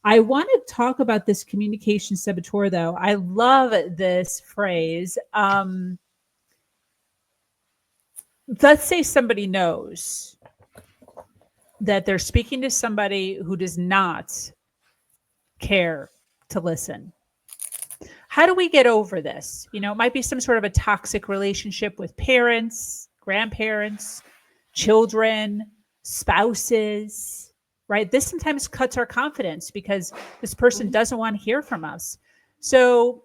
I want to talk about this communication saboteur, though. I love this phrase. Let's say somebody knows that they're speaking to somebody who does not care to listen. How do we get over this? It might be some sort of a toxic relationship with parents, grandparents, children, spouses, right? This sometimes cuts our confidence because this person doesn't want to hear from us. So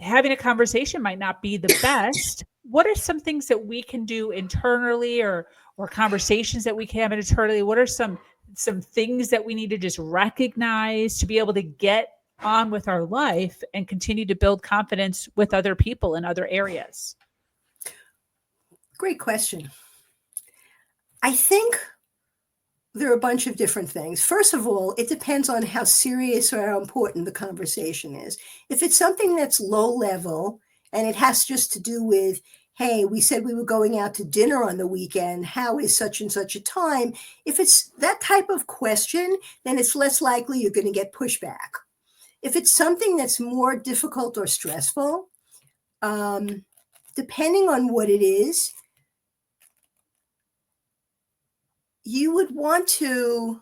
having a conversation might not be the best. What are some things that we can do internally, or conversations that we can have internally? What are some things that we need to just recognize to be able to get on with our life and continue to build confidence with other people in other areas? Great question. I think there are a bunch of different things. First of all, it depends on how serious or how important the conversation is. If it's something that's low level and it has just to do with, hey, we said we were going out to dinner on the weekend, how is such and such a time? If it's that type of question, then it's less likely you're going to get pushback. If it's something that's more difficult or stressful, depending on what it is, you would want to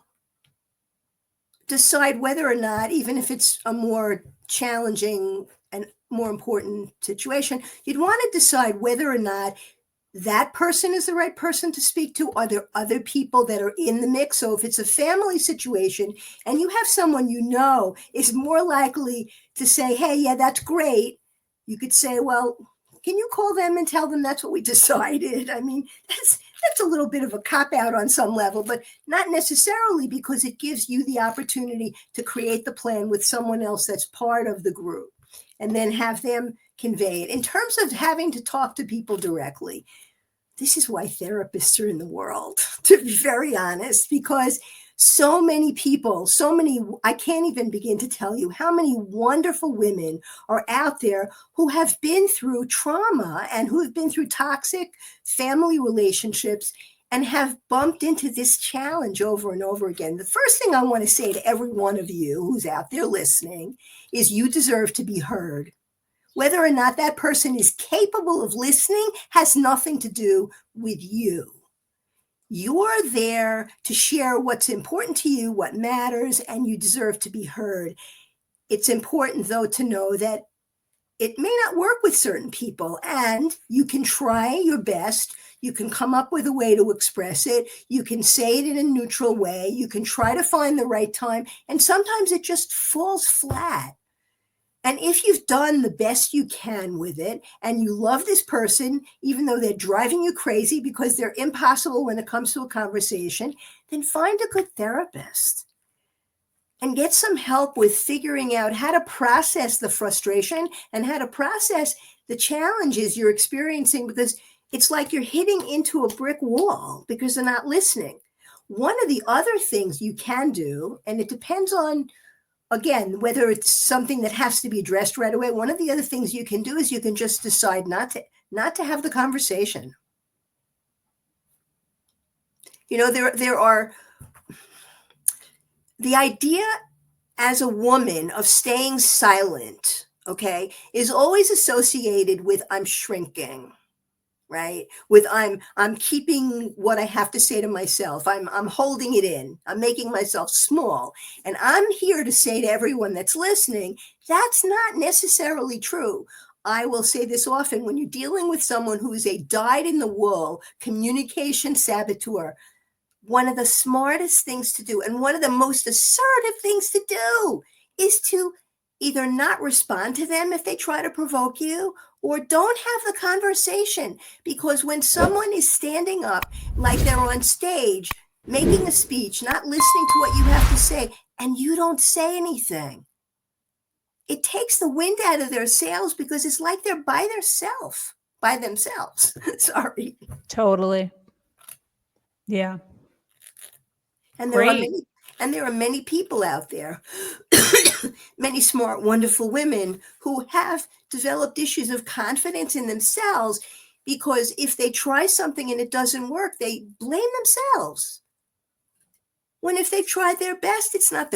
decide whether or not, even if it's a more challenging and more important situation, you'd want to decide whether or not that person is the right person to speak to. Are there other people that are in the mix? So if it's a family situation and you have someone is more likely to say, hey, yeah, that's great, you could say, well, can you call them and tell them that's what we decided? I mean, that's a little bit of a cop-out on some level, but not necessarily, because it gives you the opportunity to create the plan with someone else that's part of the group and then have them convey it. In terms of having to talk to people directly, this is why therapists are in the world, to be very honest, because so many people, I can't even begin to tell you how many wonderful women are out there who have been through trauma and who have been through toxic family relationships and have bumped into this challenge over and over again. The first thing I want to say to every one of you who's out there listening is you deserve to be heard. Whether or not that person is capable of listening has nothing to do with you. You're there to share what's important to you, what matters, and you deserve to be heard. It's important, though, to know that it may not work with certain people, and you can try your best. You can come up with a way to express it. You can say it in a neutral way. You can try to find the right time, and sometimes it just falls flat. And if you've done the best you can with it and you love this person, even though they're driving you crazy because they're impossible when it comes to a conversation, then find a good therapist and get some help with figuring out how to process the frustration and how to process the challenges you're experiencing, because it's like you're hitting into a brick wall because they're not listening. One of the other things you can do, and it depends on, again, whether it's something that has to be addressed right away, one of the other things you can do is you can just decide not to have the conversation. There are the idea as a woman of staying silent, okay, is always associated with I'm shrinking, right? With I'm keeping what I have to say to myself. I'm holding it in. I'm making myself small. And I'm here to say to everyone that's listening, that's not necessarily true. I will say this often: when you're dealing with someone who is a dyed-in-the-wool communication saboteur, one of the smartest things to do and one of the most assertive things to do is to either not respond to them if they try to provoke you, or don't have the conversation. Because when someone is standing up like they're on stage, making a speech, not listening to what you have to say, and you don't say anything, it takes the wind out of their sails, because it's like they're by themselves. Sorry. Totally. Yeah. And Great. there are many people out there, many smart, wonderful women who have developed issues of confidence in themselves, because if they try something and it doesn't work, they blame themselves. When if they tried their best, it's not their